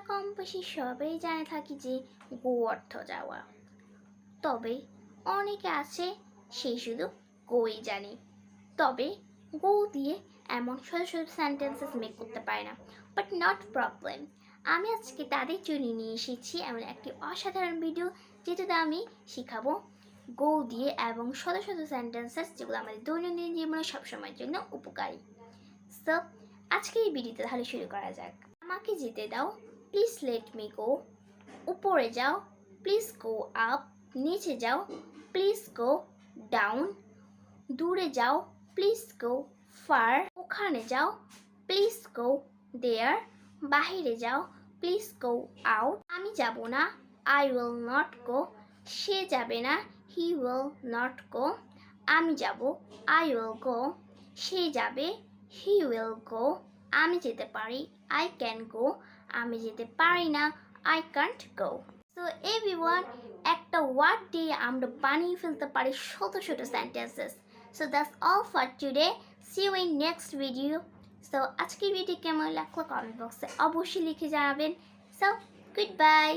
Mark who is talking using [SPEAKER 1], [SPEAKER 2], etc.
[SPEAKER 1] কম বেশি সবাই জানে থাকি যে গো অর্থ যাওয়া, তবে অনেকে আছে সেই শুধু গোই জানে, তবে গো দিয়ে এমন ছোটো ছোটো সেন্টেন্সেস মেক করতে পারে না। বাট নট প্রবলেম, আমি আজকে তাদের জন্য নিয়ে এসেছি এমন একটি অসাধারণ ভিডিও যেটাতে আমি শেখাবো গো দিয়ে এবং শত শত সেন্টেন্সেস যেগুলো আমাদের দৈনন্দিন জীবনে সবসময়ের জন্য উপকারী। সো আজকে এই ভিডিওতে তাহলে শুরু করা যাক। আমাকে যেতে দাও, প্লিজ লেট মি গো। উপরে যাও, প্লিজ গো আপ। নিচে যাও, প্লিজ গো ডাউন। দূরে যাও, প্লিজ গো ফার। ওখানে যাও, প্লিজ গো দেয়ার। বাহিরে যাও, প্লিজ গো আউট। আমি যাব না, আই উইল নট গো। সে যাবে না, হি উইল নট গো। আমি যাব, আই উইল গো। সে যাবে, হি উইল গো। আমি যেতে পারি, আই ক্যান গো। আমি যেতে পারি না, I can't go. So everyone, একটা ওয়ার্ড দিয়ে আমরা বানিয়ে ফেলতে পারি শত শত sentences. So that's all for today. See you in next video. সো আজকের ভিডিও কেমন লাগলো কমেন্ট বক্সে অবশ্যই লিখে জানাবেন। So good by.